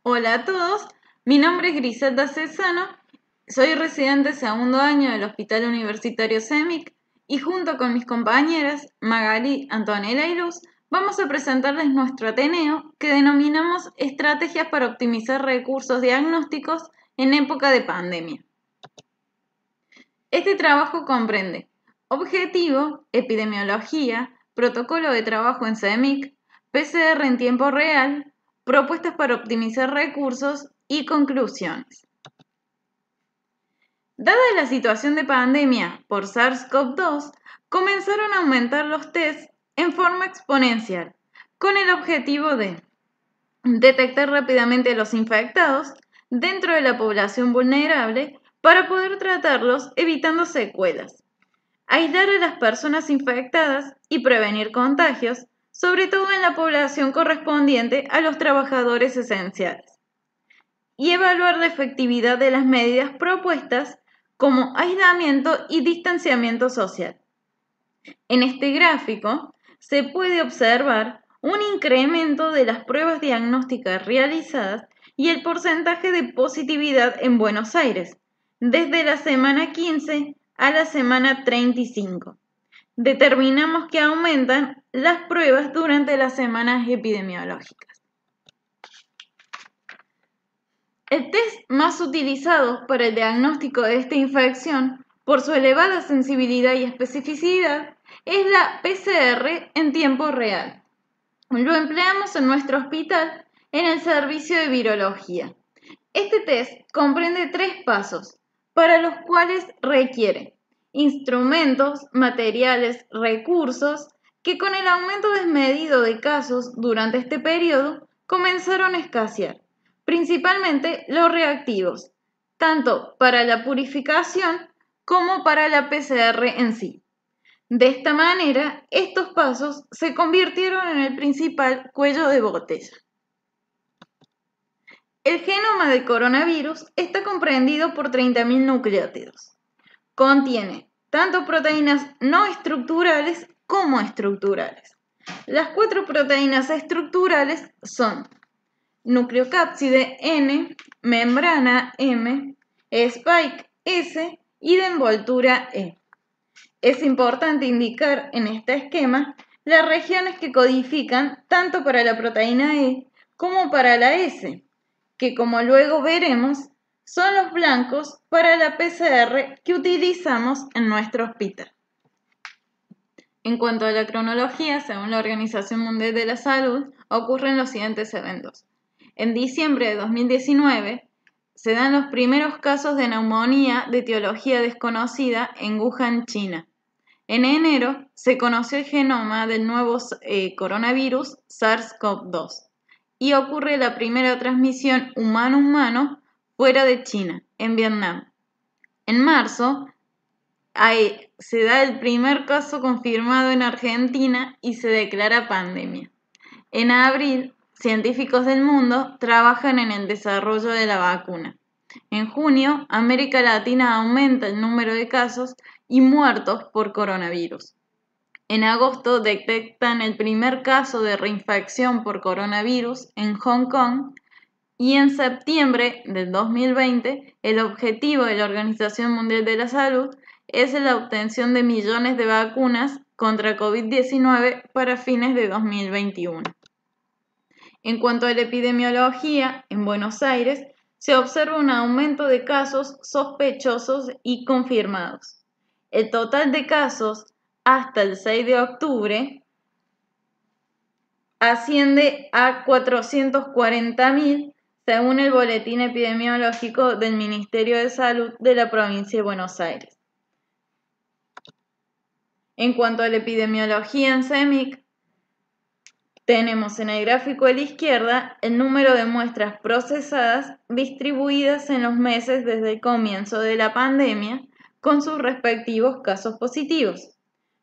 Hola a todos, mi nombre es Griselda Cesano, soy residente segundo año del Hospital Universitario CEMIC y junto con mis compañeras Magali, Antonella y Luz vamos a presentarles nuestro Ateneo que denominamos Estrategias para optimizar recursos diagnósticos en época de pandemia. Este trabajo comprende objetivo, epidemiología, protocolo de trabajo en CEMIC, PCR en tiempo real, propuestas para optimizar recursos y conclusiones. Dada la situación de pandemia por SARS-CoV-2, comenzaron a aumentar los tests en forma exponencial, con el objetivo de detectar rápidamente a los infectados dentro de la población vulnerable para poder tratarlos evitando secuelas, aislar a las personas infectadas y prevenir contagios, sobre todo en la población correspondiente a los trabajadores esenciales, y evaluar la efectividad de las medidas propuestas como aislamiento y distanciamiento social. En este gráfico se puede observar un incremento de las pruebas diagnósticas realizadas y el porcentaje de positividad en Buenos Aires, desde la semana 15 a la semana 35. Determinamos que aumentan las pruebas durante las semanas epidemiológicas. El test más utilizado para el diagnóstico de esta infección, por su elevada sensibilidad y especificidad, es la PCR en tiempo real. Lo empleamos en nuestro hospital en el servicio de virología. Este test comprende 3 pasos, para los cuales requiere instrumentos, materiales, recursos, que con el aumento desmedido de casos durante este periodo comenzaron a escasear, principalmente los reactivos, tanto para la purificación como para la PCR en sí. De esta manera, estos pasos se convirtieron en el principal cuello de botella. El genoma del coronavirus está comprendido por 30.000 nucleótidos. Contiene tanto proteínas no estructurales como estructurales. Las 4 proteínas estructurales son nucleocápside N, membrana M, spike S y de envoltura E. Es importante indicar en este esquema las regiones que codifican tanto para la proteína E como para la S, que como luego veremos, son los blancos para la PCR que utilizamos en nuestro hospital. En cuanto a la cronología, según la Organización Mundial de la Salud, ocurren los siguientes eventos. En diciembre de 2019, se dan los primeros casos de neumonía de etiología desconocida en Wuhan, China. En enero se conoció el genoma del nuevo coronavirus SARS-CoV-2 y ocurre la primera transmisión humano-humano fuera de China, en Vietnam. En marzo se da el primer caso confirmado en Argentina y se declara pandemia. En abril, científicos del mundo trabajan en el desarrollo de la vacuna. En junio, América Latina aumenta el número de casos y muertos por coronavirus. En agosto detectan el primer caso de reinfección por coronavirus en Hong Kong y en septiembre del 2020 el objetivo de la Organización Mundial de la Salud es la obtención de millones de vacunas contra COVID-19 para fines de 2021. En cuanto a la epidemiología, en Buenos Aires se observa un aumento de casos sospechosos y confirmados. El total de casos hasta el 6 de octubre asciende a 440.000 según el boletín epidemiológico del Ministerio de Salud de la provincia de Buenos Aires. En cuanto a la epidemiología en CEMIC, tenemos en el gráfico de la izquierda el número de muestras procesadas distribuidas en los meses desde el comienzo de la pandemia con sus respectivos casos positivos,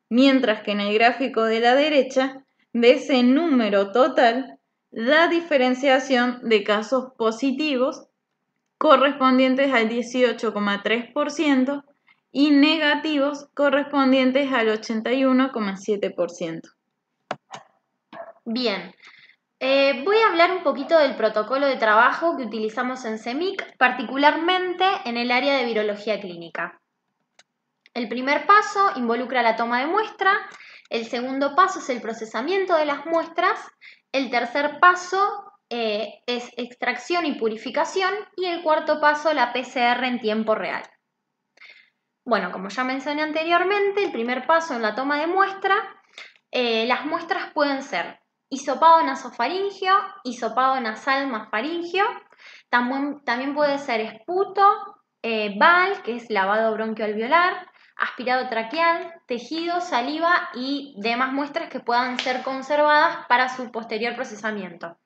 mientras que en el gráfico de la derecha, de ese número total, la diferenciación de casos positivos correspondientes al 18,3% y negativos correspondientes al 81,7%. Bien, Voy a hablar un poquito del protocolo de trabajo que utilizamos en CEMIC, particularmente en el área de virología clínica. El primer paso involucra la toma de muestra, el segundo paso es el procesamiento de las muestras, el tercer paso es extracción y purificación y el cuarto paso la PCR en tiempo real. Bueno, como ya mencioné anteriormente, el primer paso en la toma de muestra, las muestras pueden ser hisopado nasofaringeo, hisopado nasal más faringeo, también puede ser esputo, BAL, que es lavado bronquialveolar, aspirado traqueal, tejido, saliva y demás muestras que puedan ser conservadas para su posterior procesamiento.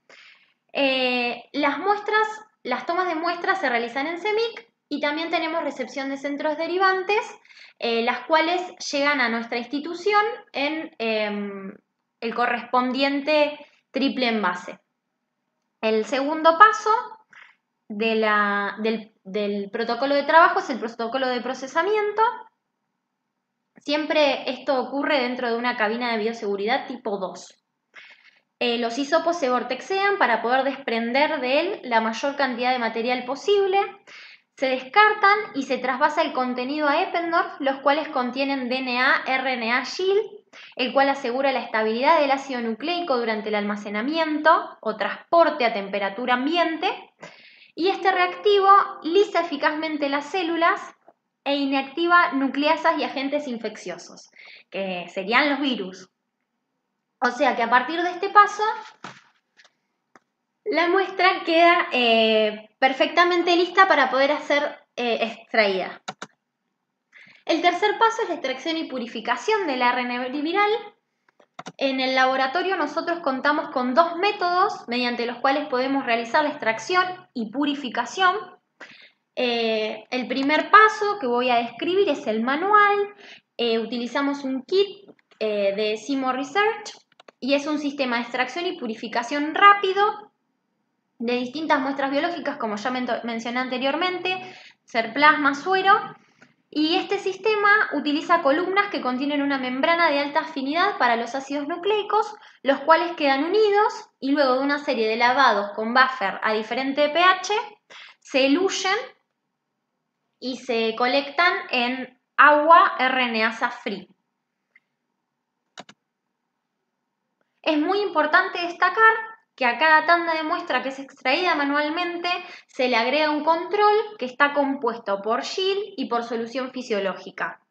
Las tomas de muestras se realizan en CEMIC y también tenemos recepción de centros derivantes, las cuales llegan a nuestra institución en el correspondiente triple envase. El segundo paso del protocolo de trabajo es el protocolo de procesamiento. Siempre esto ocurre dentro de una cabina de bioseguridad tipo 2. Los hisopos se vortexean para poder desprender de él la mayor cantidad de material posible. Se descartan y se trasvasa el contenido a Eppendorf, los cuales contienen DNA, RNA, GIL, el cual asegura la estabilidad del ácido nucleico durante el almacenamiento o transporte a temperatura ambiente. Y este reactivo lisa eficazmente las células e inactiva nucleasas y agentes infecciosos, que serían los virus. O sea que a partir de este paso, la muestra queda perfectamente lista para poder ser extraída. El tercer paso es la extracción y purificación del ARN viral. En el laboratorio nosotros contamos con dos métodos mediante los cuales podemos realizar la extracción y purificación. El primer paso que voy a describir es el manual. Utilizamos un kit de Seymour Research y es un sistema de extracción y purificación rápido de distintas muestras biológicas, como ya mencioné anteriormente, ser plasma, suero. Y este sistema utiliza columnas que contienen una membrana de alta afinidad para los ácidos nucleicos, los cuales quedan unidos y luego de una serie de lavados con buffer a diferente pH, se eluyen y se colectan en agua RNasa free. Es muy importante destacar que a cada tanda de muestra que es extraída manualmente se le agrega un control que está compuesto por GIL y por solución fisiológica.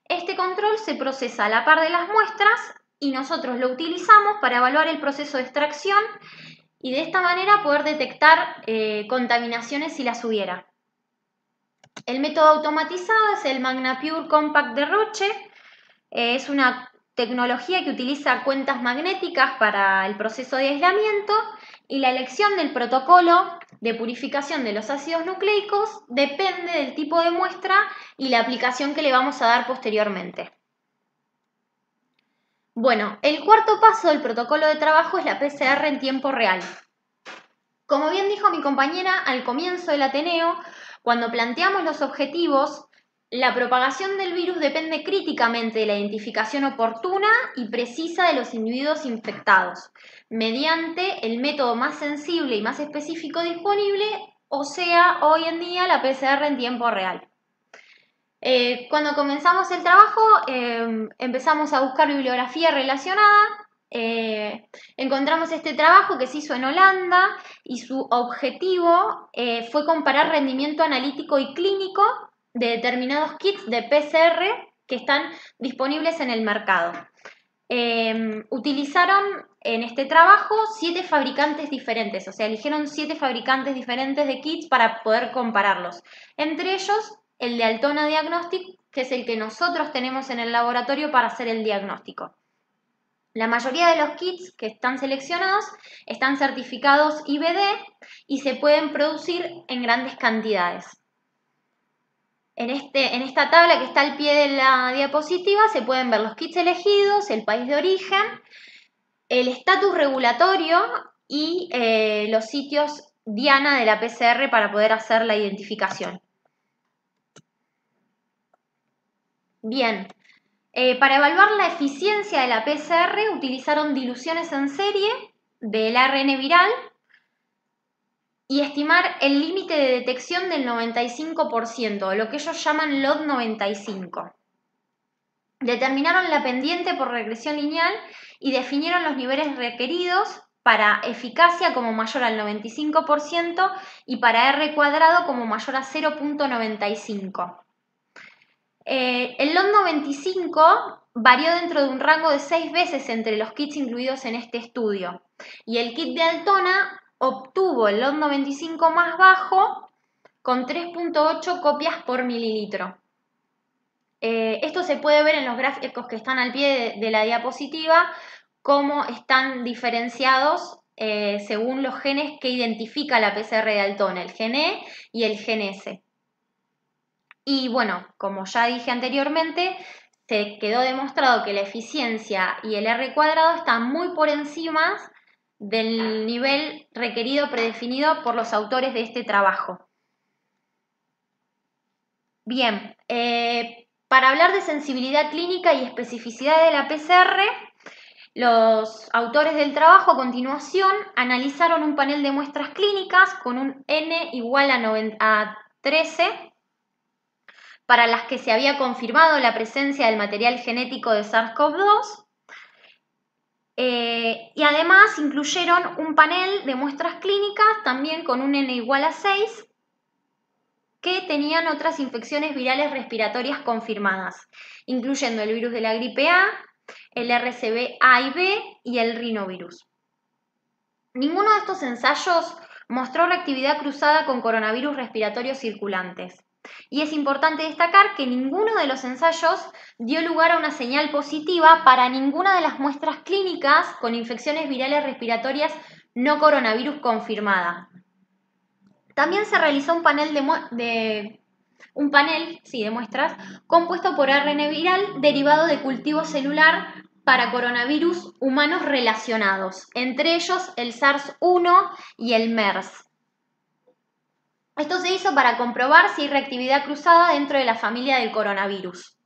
Este control se procesa a la par de las muestras y nosotros lo utilizamos para evaluar el proceso de extracción y de esta manera poder detectar contaminaciones si las hubiera. El método automatizado es el MagnaPure Compact de Roche. Es una tecnología que utiliza cuentas magnéticas para el proceso de aislamiento y la elección del protocolo de purificación de los ácidos nucleicos depende del tipo de muestra y la aplicación que le vamos a dar posteriormente. Bueno, el cuarto paso del protocolo de trabajo es la PCR en tiempo real. Como bien dijo mi compañera al comienzo del Ateneo, cuando planteamos los objetivos, la propagación del virus depende críticamente de la identificación oportuna y precisa de los individuos infectados, mediante el método más sensible y más específico disponible, o sea, hoy en día la PCR en tiempo real. Cuando comenzamos el trabajo, empezamos a buscar bibliografía relacionada. Encontramos este trabajo que se hizo en Holanda y su objetivo fue comparar rendimiento analítico y clínico de determinados kits de PCR que están disponibles en el mercado. Utilizaron en este trabajo 7 fabricantes diferentes, o sea, eligieron 7 fabricantes diferentes de kits para poder compararlos. Entre ellos, el de Altona Diagnostic, que es el que nosotros tenemos en el laboratorio para hacer el diagnóstico. La mayoría de los kits que están seleccionados están certificados IVD y se pueden producir en grandes cantidades. En esta tabla que está al pie de la diapositiva se pueden ver los kits elegidos, el país de origen, el estatus regulatorio y los sitios Diana de la PCR para poder hacer la identificación. Bien, para evaluar la eficiencia de la PCR utilizaron diluciones en serie del ARN viral y estimar el límite de detección del 95%, lo que ellos llaman LOD95. Determinaron la pendiente por regresión lineal y definieron los niveles requeridos para eficacia como mayor al 95% y para R cuadrado como mayor a 0.95. El LOD95 varió dentro de un rango de 6 veces entre los kits incluidos en este estudio y el kit de Altona obtuvo el LOD95 más bajo con 3.8 copias por mililitro. Esto se puede ver en los gráficos que están al pie de la diapositiva, cómo están diferenciados según los genes que identifica la PCR de Altona, el gen E y el gen S. Y bueno, como ya dije anteriormente, se quedó demostrado que la eficiencia y el R cuadrado están muy por encima del nivel requerido predefinido por los autores de este trabajo. Bien, para hablar de sensibilidad clínica y especificidad de la PCR, los autores del trabajo a continuación analizaron un panel de muestras clínicas con un N igual a 13 para las que se había confirmado la presencia del material genético de SARS-CoV-2 y además incluyeron un panel de muestras clínicas también con un N igual a 6 que tenían otras infecciones virales respiratorias confirmadas, incluyendo el virus de la gripe A, el RSV A y B y el rinovirus. Ninguno de estos ensayos mostró reactividad cruzada con coronavirus respiratorios circulantes. Y es importante destacar que ninguno de los ensayos dio lugar a una señal positiva para ninguna de las muestras clínicas con infecciones virales respiratorias no coronavirus confirmada. También se realizó un panel de muestras compuesto por ARN viral derivado de cultivo celular para coronavirus humanos relacionados, entre ellos el SARS-1 y el MERS. Esto se hizo para comprobar si hay reactividad cruzada dentro de la familia del coronavirus.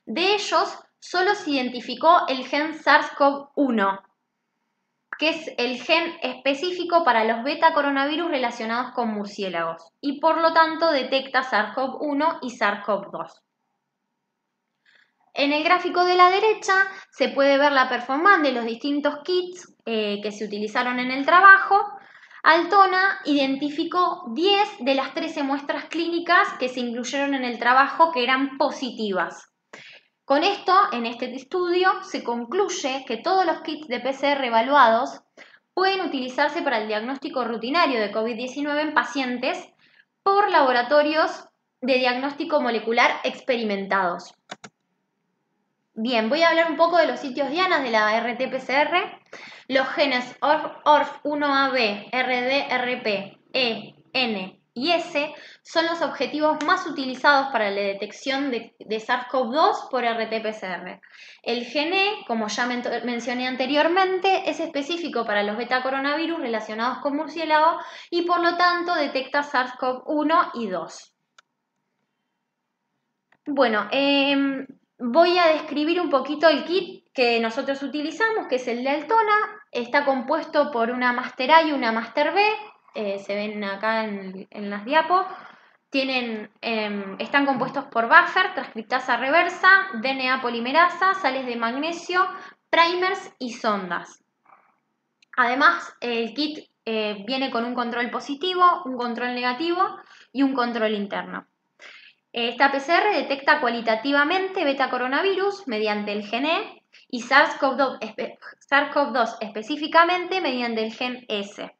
De ellos, solo se identificó el gen SARS-CoV-1, que es el gen específico para los beta coronavirus relacionados con murciélagos y por lo tanto detecta SARS-CoV-1 y SARS-CoV-2. En el gráfico de la derecha se puede ver la performance de los distintos kits que se utilizaron en el trabajo. Altona identificó 10 de las 13 muestras clínicas que se incluyeron en el trabajo que eran positivas. Con esto, en este estudio, se concluye que todos los kits de PCR evaluados pueden utilizarse para el diagnóstico rutinario de COVID-19 en pacientes por laboratorios de diagnóstico molecular experimentados. Bien, voy a hablar un poco de los sitios dianas de la RT-PCR. Los genes ORF1AB, RD, RP, E, N y S son los objetivos más utilizados para la detección de SARS-CoV-2 por RT-PCR. El gen E, como ya mencioné anteriormente, es específico para los beta-coronavirus relacionados con murciélagos y por lo tanto detecta SARS-CoV-1 y 2. Bueno, voy a describir un poquito el kit que nosotros utilizamos, que es el de Altona. Está compuesto por una Master A y una Master B. Se ven acá en las diapos. Están compuestos por buffer, transcriptasa reversa, DNA polimerasa, sales de magnesio, primers y sondas. Además, el kit viene con un control positivo, un control negativo y un control interno. Esta PCR detecta cualitativamente beta-coronavirus mediante el gen E y SARS-CoV-2 específicamente mediante el gen S.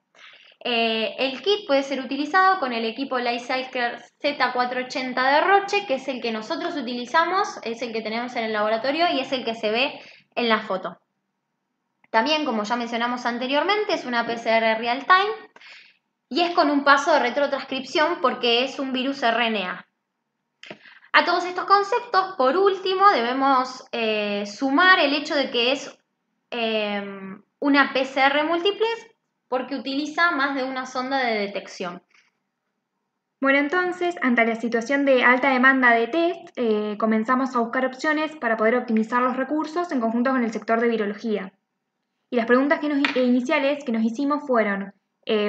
El kit puede ser utilizado con el equipo LightCycler Z480 de Roche, que es el que nosotros utilizamos, es el que tenemos en el laboratorio y es el que se ve en la foto. También, como ya mencionamos anteriormente, es una PCR real-time y es con un paso de retrotranscripción porque es un virus RNA. A todos estos conceptos, por último, debemos sumar el hecho de que es una PCR múltiple porque utiliza más de una sonda de detección. Bueno, entonces, ante la situación de alta demanda de test, comenzamos a buscar opciones para poder optimizar los recursos en conjunto con el sector de virología. Y las preguntas iniciales que nos hicimos fueron,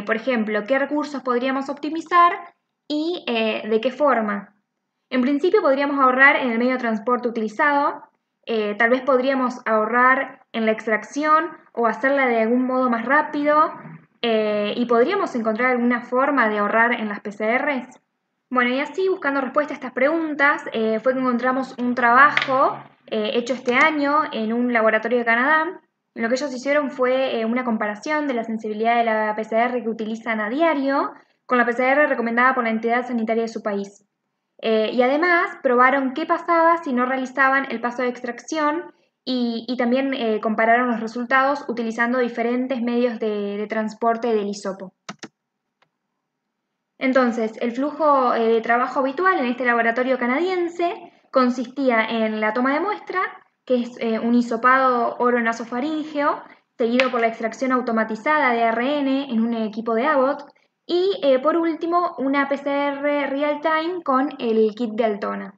por ejemplo, ¿qué recursos podríamos optimizar y de qué forma? En principio podríamos ahorrar en el medio de transporte utilizado, tal vez podríamos ahorrar en la extracción o hacerla de algún modo más rápido, y podríamos encontrar alguna forma de ahorrar en las PCRs. Bueno, y así buscando respuesta a estas preguntas fue que encontramos un trabajo hecho este año en un laboratorio de Canadá. Lo que ellos hicieron fue una comparación de la sensibilidad de la PCR que utilizan a diario con la PCR recomendada por la entidad sanitaria de su país. Y además probaron qué pasaba si no realizaban el paso de extracción y también compararon los resultados utilizando diferentes medios de transporte del hisopo. Entonces, el flujo de trabajo habitual en este laboratorio canadiense consistía en la toma de muestra, que es un hisopado oronasofaríngeo, seguido por la extracción automatizada de ARN en un equipo de Abbott, y por último, una PCR real-time con el kit de Altona.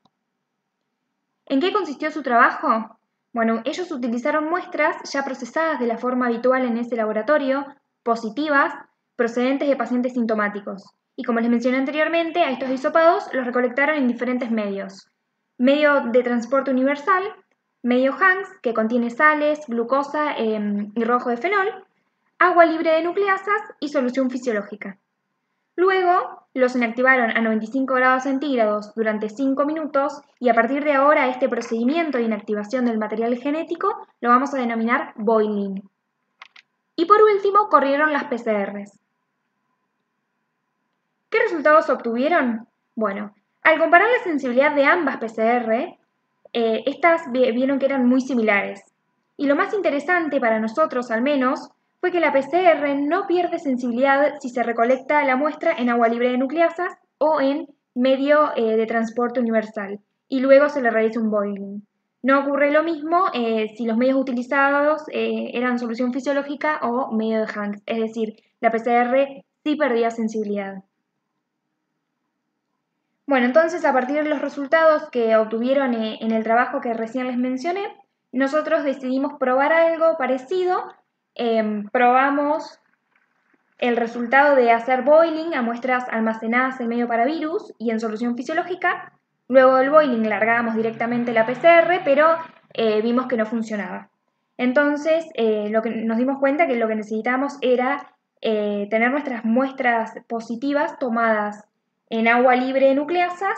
¿En qué consistió su trabajo? Bueno, ellos utilizaron muestras ya procesadas de la forma habitual en ese laboratorio, positivas, procedentes de pacientes sintomáticos. Y como les mencioné anteriormente, a estos hisopados los recolectaron en diferentes medios. Medio de transporte universal, medio Hanks, que contiene sales, glucosa y rojo de fenol, agua libre de nucleasas y solución fisiológica. Luego los inactivaron a 95 grados centígrados durante 5 minutos y a partir de ahora este procedimiento de inactivación del material genético lo vamos a denominar boiling. Y por último corrieron las PCRs. ¿Qué resultados obtuvieron? Bueno, al comparar la sensibilidad de ambas PCR, estas vieron que eran muy similares. Y lo más interesante para nosotros al menos fue que la PCR no pierde sensibilidad si se recolecta la muestra en agua libre de nucleasas o en medio de transporte universal y luego se le realiza un boiling. No ocurre lo mismo si los medios utilizados eran solución fisiológica o medio de Hanks, es decir, la PCR sí perdía sensibilidad. Bueno, entonces a partir de los resultados que obtuvieron en el trabajo que recién les mencioné, nosotros decidimos probar algo parecido. Probamos el resultado de hacer boiling a muestras almacenadas en medio para virus y en solución fisiológica. Luego del boiling largábamos directamente la PCR, pero vimos que no funcionaba. Entonces nos dimos cuenta que lo que necesitábamos era tener nuestras muestras positivas tomadas en agua libre de nucleasas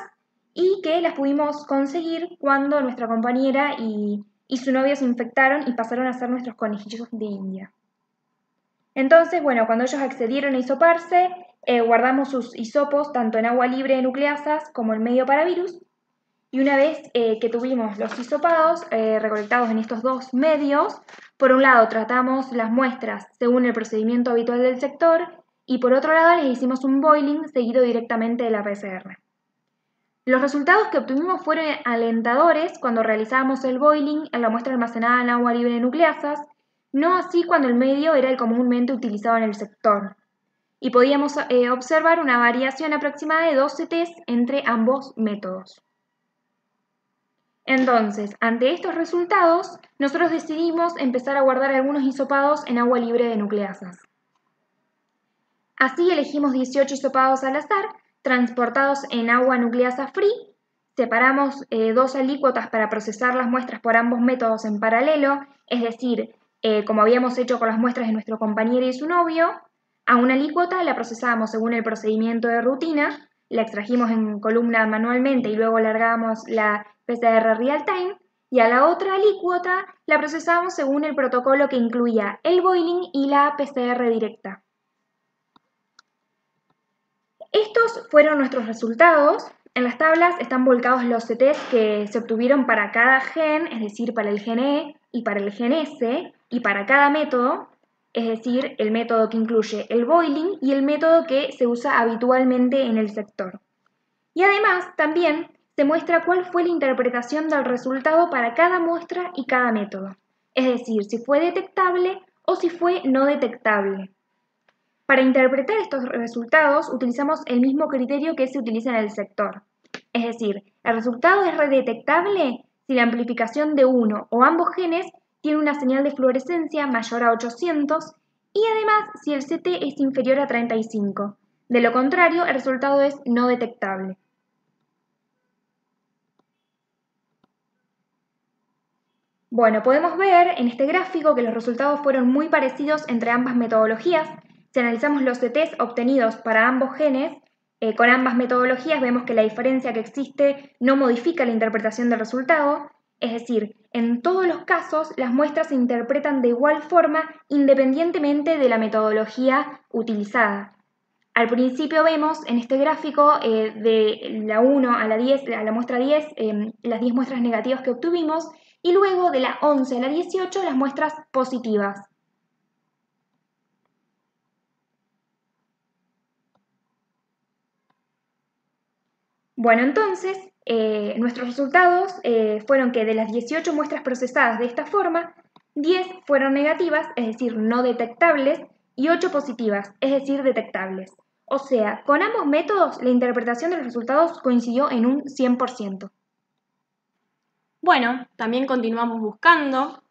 y que las pudimos conseguir cuando nuestra compañera y su novio se infectaron y pasaron a ser nuestros conejillos de India. Entonces, bueno, cuando ellos accedieron a hisoparse, guardamos sus hisopos tanto en agua libre de nucleasas como en medio para virus. Y una vez que tuvimos los hisopados recolectados en estos dos medios, por un lado tratamos las muestras según el procedimiento habitual del sector y por otro lado les hicimos un boiling seguido directamente de la PCR. Los resultados que obtuvimos fueron alentadores cuando realizábamos el boiling en la muestra almacenada en agua libre de nucleasas, no así cuando el medio era el comúnmente utilizado en el sector. Y podíamos observar una variación aproximada de 12 CTs entre ambos métodos. Entonces, ante estos resultados, nosotros decidimos empezar a guardar algunos hisopados en agua libre de nucleasas. Así elegimos 18 hisopados al azar, transportados en agua nucleasa free, separamos 2 alícuotas para procesar las muestras por ambos métodos en paralelo, es decir, como habíamos hecho con las muestras de nuestro compañero y su novio. A una alícuota la procesábamos según el procedimiento de rutina, la extrajimos en columna manualmente y luego largábamos la PCR real time, y a la otra alícuota la procesábamos según el protocolo que incluía el boiling y la PCR directa. Estos fueron nuestros resultados. En las tablas están volcados los CTs que se obtuvieron para cada gen, es decir, para el gen E y para el gen S, y para cada método, es decir, el método que incluye el boiling y el método que se usa habitualmente en el sector. Y además también se muestra cuál fue la interpretación del resultado para cada muestra y cada método, es decir, si fue detectable o si fue no detectable. Para interpretar estos resultados utilizamos el mismo criterio que se utiliza en el sector. Es decir, el resultado es redetectable si la amplificación de uno o ambos genes tiene una señal de fluorescencia mayor a 800 y además si el CT es inferior a 35. De lo contrario, el resultado es no detectable. Bueno, podemos ver en este gráfico que los resultados fueron muy parecidos entre ambas metodologías. Si analizamos los CTs obtenidos para ambos genes, con ambas metodologías vemos que la diferencia que existe no modifica la interpretación del resultado, es decir, en todos los casos las muestras se interpretan de igual forma independientemente de la metodología utilizada. Al principio vemos en este gráfico de la 1 a la 10, a la muestra 10, las 10 muestras negativas que obtuvimos, y luego de la 11 a la 18 las muestras positivas. Bueno, entonces, nuestros resultados fueron que de las 18 muestras procesadas de esta forma, 10 fueron negativas, es decir, no detectables, y 8 positivas, es decir, detectables. O sea, con ambos métodos la interpretación de los resultados coincidió en un 100%. Bueno, también continuamos buscando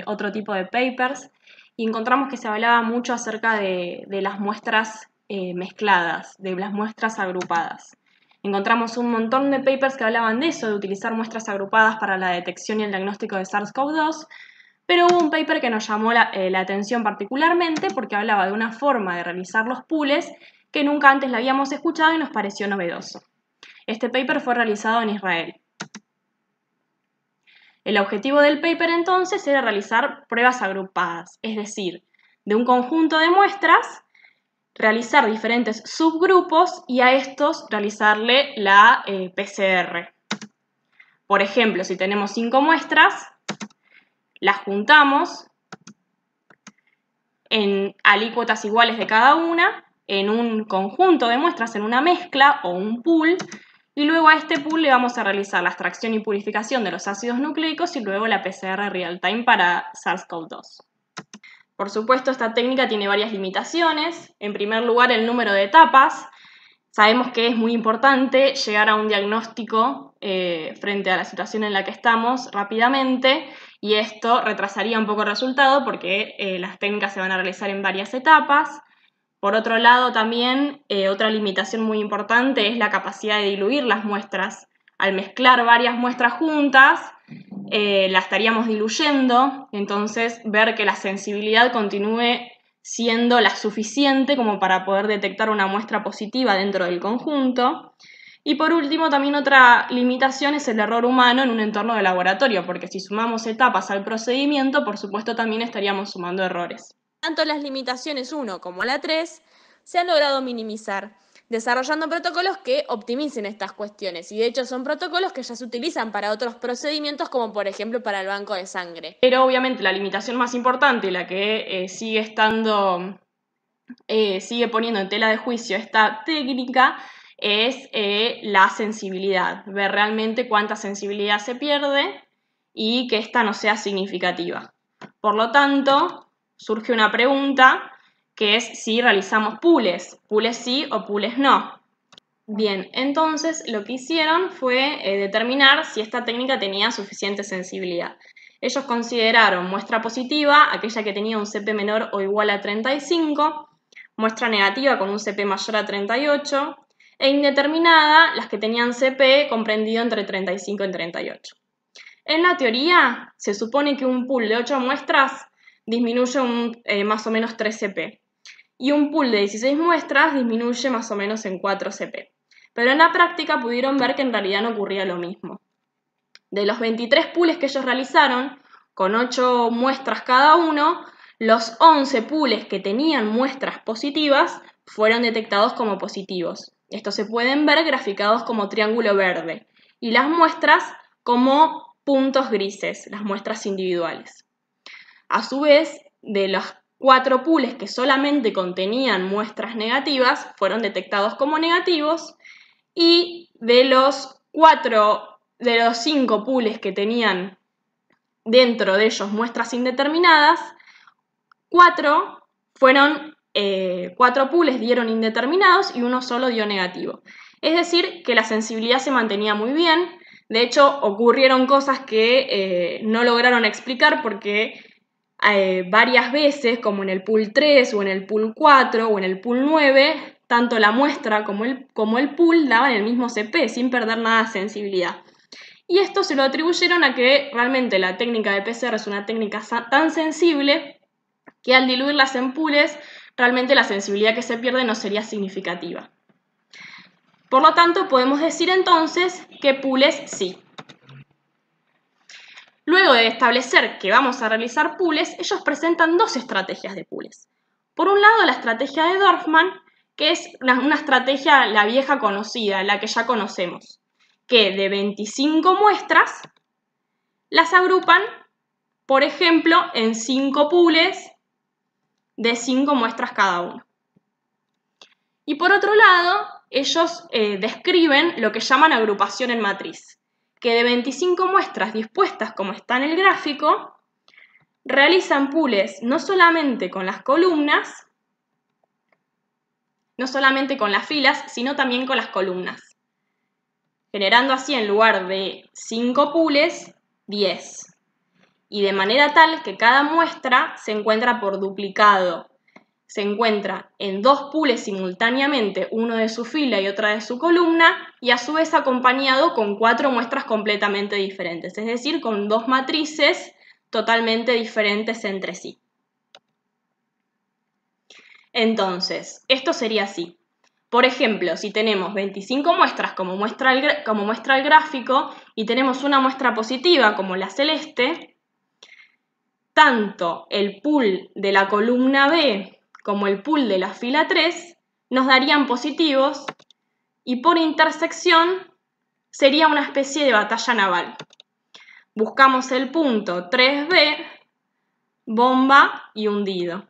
otro tipo de papers y encontramos que se hablaba mucho acerca de las muestras mezcladas, de las muestras agrupadas. Encontramos un montón de papers que hablaban de eso, de utilizar muestras agrupadas para la detección y el diagnóstico de SARS-CoV-2, pero hubo un paper que nos llamó la atención particularmente porque hablaba de una forma de realizar los pools que nunca antes la habíamos escuchado y nos pareció novedoso. Este paper fue realizado en Israel. El objetivo del paper entonces era realizar pruebas agrupadas, es decir, de un conjunto de muestras, realizar diferentes subgrupos y a estos realizarle la PCR. Por ejemplo, si tenemos 5 muestras, las juntamos en alícuotas iguales de cada una, en un conjunto de muestras, en una mezcla o un pool, y luego a este pool le vamos a realizar la extracción y purificación de los ácidos nucleicos y luego la PCR real-time para SARS-CoV-2. Por supuesto, esta técnica tiene varias limitaciones. En primer lugar, el número de etapas. Sabemos que es muy importante llegar a un diagnóstico frente a la situación en la que estamos rápidamente y esto retrasaría un poco el resultado porque las técnicas se van a realizar en varias etapas. Por otro lado, también otra limitación muy importante es la capacidad de diluir las muestras. Al mezclar varias muestras juntas, la estaríamos diluyendo, entonces ver que la sensibilidad continúe siendo la suficiente como para poder detectar una muestra positiva dentro del conjunto. Y por último, también otra limitación es el error humano en un entorno de laboratorio, porque si sumamos etapas al procedimiento, por supuesto también estaríamos sumando errores. Tanto las limitaciones 1 como la 3 se han logrado minimizar, desarrollando protocolos que optimicen estas cuestiones, y de hecho son protocolos que ya se utilizan para otros procedimientos, como por ejemplo para el banco de sangre. Pero obviamente la limitación más importante y la que sigue poniendo en tela de juicio esta técnica es la sensibilidad, ver realmente cuánta sensibilidad se pierde y que esta no sea significativa. Por lo tanto, surge una pregunta que es si realizamos pools sí o pools no. Bien, entonces lo que hicieron fue determinar si esta técnica tenía suficiente sensibilidad. Ellos consideraron muestra positiva, aquella que tenía un CP menor o igual a 35, muestra negativa con un CP mayor a 38, e indeterminada, las que tenían CP comprendido entre 35 y 38. En la teoría, se supone que un pool de 8 muestras disminuye más o menos 3 CP, y un pool de 16 muestras disminuye más o menos en 4 CP. Pero en la práctica pudieron ver que en realidad no ocurría lo mismo. De los 23 pools que ellos realizaron, con 8 muestras cada uno, los 11 pools que tenían muestras positivas fueron detectados como positivos. Estos se pueden ver graficados como triángulo verde y las muestras como puntos grises, las muestras individuales. A su vez, de los 4 pools que solamente contenían muestras negativas fueron detectados como negativos, y de los 5 pools que tenían dentro de ellos muestras indeterminadas, 4 pools dieron indeterminados y uno solo dio negativo. Es decir, que la sensibilidad se mantenía muy bien, De hecho, ocurrieron cosas que no lograron explicar porque varias veces, como en el pool 3 o en el pool 4 o en el pool 9, tanto la muestra como el pool daban el mismo CP sin perder nada de sensibilidad. Y esto se lo atribuyeron a que realmente la técnica de PCR es una técnica tan sensible que al diluirlas en pools, realmente la sensibilidad que se pierde no sería significativa. Por lo tanto, podemos decir entonces que pools sí. Luego de establecer que vamos a realizar pools, ellos presentan dos estrategias de pools. Por un lado, la estrategia de Dorfman, que es una estrategia, la vieja conocida, la que ya conocemos, que de 25 muestras las agrupan, por ejemplo, en 5 pools de 5 muestras cada uno. Y por otro lado, ellos describen lo que llaman agrupación en matriz, que de 25 muestras dispuestas como está en el gráfico, realizan pools no solamente con las columnas, no solamente con las filas, sino también con las columnas, generando así en lugar de 5 pools, 10. Y de manera tal que cada muestra se encuentra por duplicado. Se encuentra en 2 pools simultáneamente, uno de su fila y otra de su columna, y a su vez acompañado con 4 muestras completamente diferentes, es decir, con 2 matrices totalmente diferentes entre sí. Entonces, esto sería así. Por ejemplo, si tenemos 25 muestras como muestra el gráfico y tenemos una muestra positiva como la celeste, tanto el pool de la columna B como el pool de la fila 3 nos darían positivos y por intersección sería una especie de batalla naval. Buscamos el punto 3B, bomba y hundido.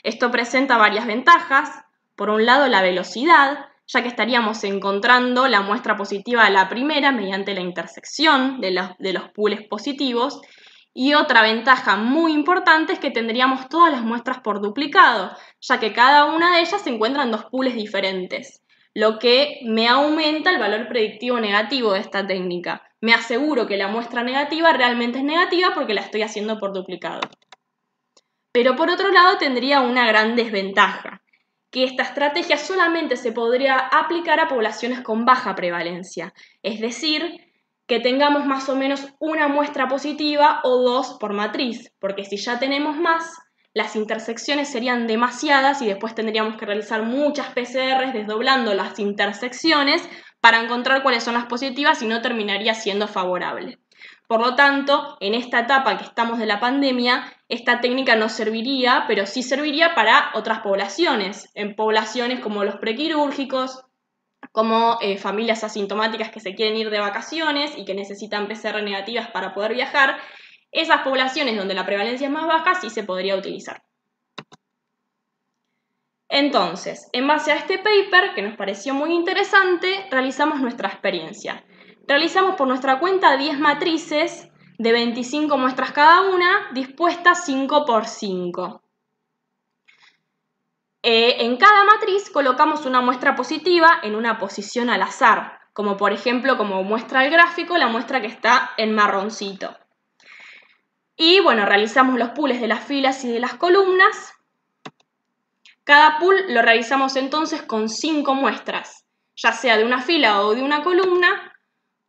Esto presenta varias ventajas. Por un lado, la velocidad, ya que estaríamos encontrando la muestra positiva de la primera mediante la intersección de los pools positivos. Y otra ventaja muy importante es que tendríamos todas las muestras por duplicado, ya que cada una de ellas se encuentra en 2 pools diferentes, lo que me aumenta el valor predictivo negativo de esta técnica. Me aseguro que la muestra negativa realmente es negativa porque la estoy haciendo por duplicado. Pero por otro lado tendría una gran desventaja, que esta estrategia solamente se podría aplicar a poblaciones con baja prevalencia, es decir, que tengamos más o menos una muestra positiva o 2 por matriz, porque si ya tenemos más, las intersecciones serían demasiadas y después tendríamos que realizar muchas PCRs desdoblando las intersecciones para encontrar cuáles son las positivas y no terminaría siendo favorable. Por lo tanto, en esta etapa que estamos de la pandemia, esta técnica no serviría, pero sí serviría para otras poblaciones, en poblaciones como los prequirúrgicos, como familias asintomáticas que se quieren ir de vacaciones y que necesitan PCR negativas para poder viajar. Esas poblaciones donde la prevalencia es más baja sí se podría utilizar. Entonces, en base a este paper, que nos pareció muy interesante, realizamos nuestra experiencia. Realizamos por nuestra cuenta 10 matrices de 25 muestras cada una, dispuestas 5 por 5. En cada matriz colocamos una muestra positiva en una posición al azar, como por ejemplo, como muestra el gráfico, la muestra que está en marroncito. Y bueno, realizamos los pools de las filas y de las columnas. Cada pool lo realizamos entonces con 5 muestras, ya sea de una fila o de una columna.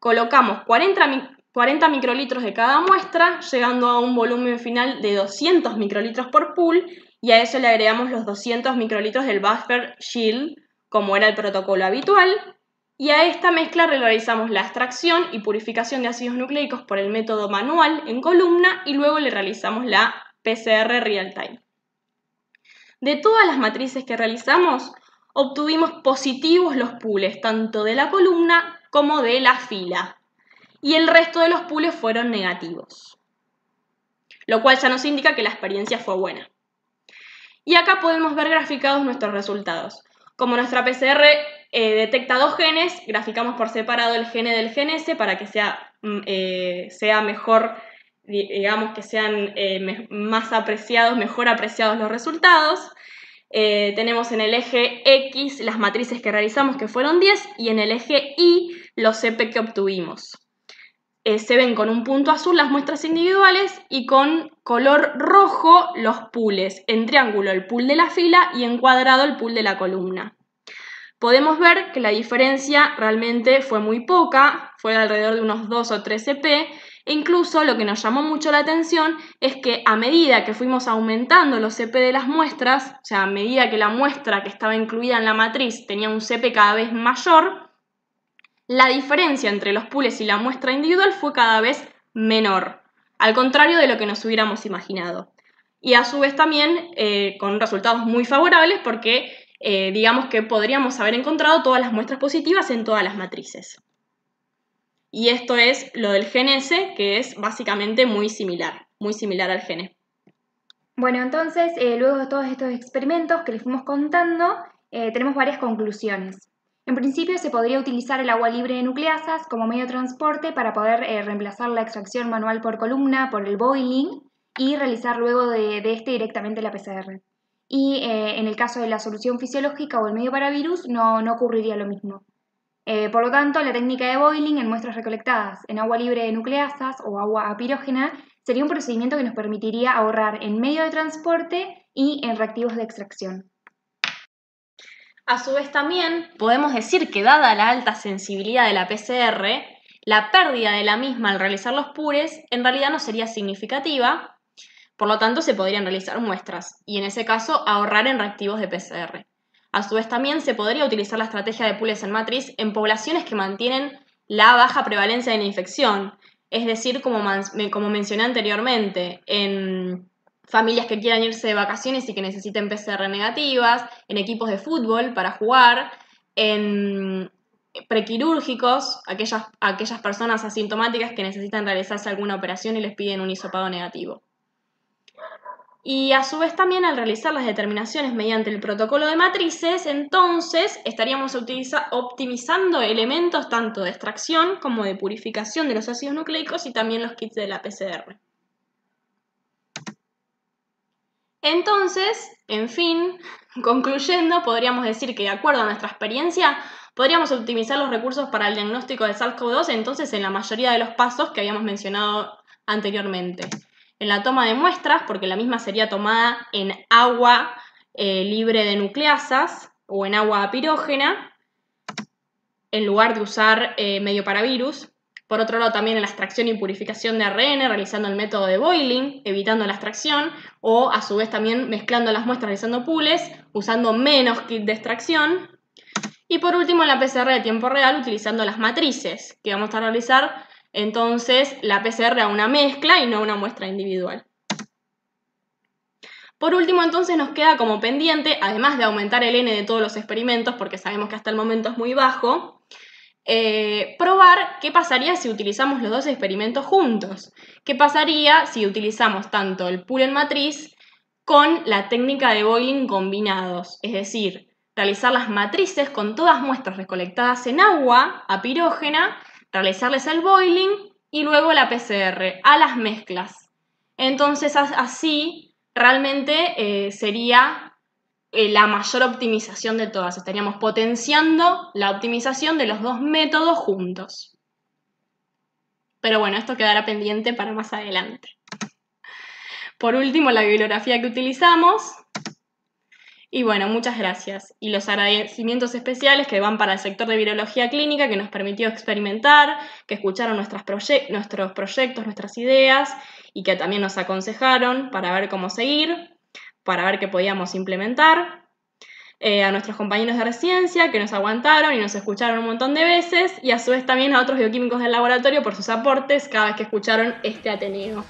Colocamos 40 microlitros de cada muestra, llegando a un volumen final de 200 microlitros por pool, y a eso le agregamos los 200 microlitros del buffer shield, como era el protocolo habitual, y a esta mezcla realizamos la extracción y purificación de ácidos nucleicos por el método manual en columna, y luego le realizamos la PCR real time. De todas las matrices que realizamos, obtuvimos positivos los pools, tanto de la columna como de la fila, y el resto de los pools fueron negativos, lo cual ya nos indica que la experiencia fue buena. Y acá podemos ver graficados nuestros resultados. Como nuestra PCR detecta 2 genes, graficamos por separado el gene del gen S para que sea mejor, digamos que sean más apreciados, mejor apreciados los resultados. Tenemos en el eje X las matrices que realizamos, que fueron 10, y en el eje Y los CP que obtuvimos. Se ven con un punto azul las muestras individuales y con color rojo los pools, en triángulo el pool de la fila y en cuadrado el pool de la columna. Podemos ver que la diferencia realmente fue muy poca, fue de alrededor de unos 2 o 3 CP, e incluso lo que nos llamó mucho la atención es que a medida que fuimos aumentando los CP de las muestras, o sea, a medida que la muestra que estaba incluida en la matriz tenía un CP cada vez mayor, la diferencia entre los pools y la muestra individual fue cada vez menor, al contrario de lo que nos hubiéramos imaginado. Y a su vez también con resultados muy favorables porque digamos que podríamos haber encontrado todas las muestras positivas en todas las matrices. Y esto es lo del gen S, que es básicamente muy similar al gen E. Bueno, entonces, luego de todos estos experimentos que les fuimos contando, tenemos varias conclusiones. En principio, se podría utilizar el agua libre de nucleasas como medio de transporte para poder reemplazar la extracción manual por columna por el boiling y realizar luego de este directamente la PCR. Y en el caso de la solución fisiológica o el medio para virus, no ocurriría lo mismo. Por lo tanto, la técnica de boiling en muestras recolectadas en agua libre de nucleasas o agua apirógena sería un procedimiento que nos permitiría ahorrar en medio de transporte y en reactivos de extracción. A su vez también podemos decir que dada la alta sensibilidad de la PCR, la pérdida de la misma al realizar los pools en realidad no sería significativa, por lo tanto se podrían realizar muestras y en ese caso ahorrar en reactivos de PCR. A su vez también se podría utilizar la estrategia de pools en matriz en poblaciones que mantienen la baja prevalencia de la infección, es decir, como mencioné anteriormente, en familias que quieran irse de vacaciones y que necesiten PCR negativas, en equipos de fútbol para jugar, en prequirúrgicos, aquellas personas asintomáticas que necesitan realizarse alguna operación y les piden un hisopado negativo. Y a su vez también al realizar las determinaciones mediante el protocolo de matrices, entonces estaríamos optimizando elementos tanto de extracción como de purificación de los ácidos nucleicos y también los kits de la PCR. Entonces, en fin, concluyendo, podríamos decir que de acuerdo a nuestra experiencia, podríamos optimizar los recursos para el diagnóstico de SARS-CoV-2 entonces en la mayoría de los pasos que habíamos mencionado anteriormente. En la toma de muestras, porque la misma sería tomada en agua libre de nucleasas o en agua apirógena, en lugar de usar medio para virus. Por otro lado, también en la extracción y purificación de ARN, realizando el método de boiling, evitando la extracción, o a su vez también mezclando las muestras, realizando pools, usando menos kit de extracción. Y por último, en la PCR de tiempo real, utilizando las matrices, que vamos a realizar entonces la PCR a una mezcla y no a una muestra individual. Por último, entonces nos queda como pendiente, además de aumentar el N de todos los experimentos, porque sabemos que hasta el momento es muy bajo, probar qué pasaría si utilizamos los dos experimentos juntos. ¿Qué pasaría si utilizamos tanto el pool en matriz con la técnica de boiling combinados? Es decir, realizar las matrices con todas muestras recolectadas en agua apirógena, realizarles el boiling y luego la PCR a las mezclas. Entonces así realmente sería la mayor optimización de todas. Estaríamos potenciando la optimización de los dos métodos juntos. Pero bueno, esto quedará pendiente para más adelante. Por último, la bibliografía que utilizamos. Y bueno, muchas gracias. Y los agradecimientos especiales que van para el sector de virología clínica que nos permitió experimentar, que escucharon nuestros proyectos, nuestras ideas y que también nos aconsejaron para ver cómo seguir, para ver qué podíamos implementar. A nuestros compañeros de residencia que nos aguantaron y nos escucharon un montón de veces y a su vez también a otros bioquímicos del laboratorio por sus aportes cada vez que escucharon este Ateneo.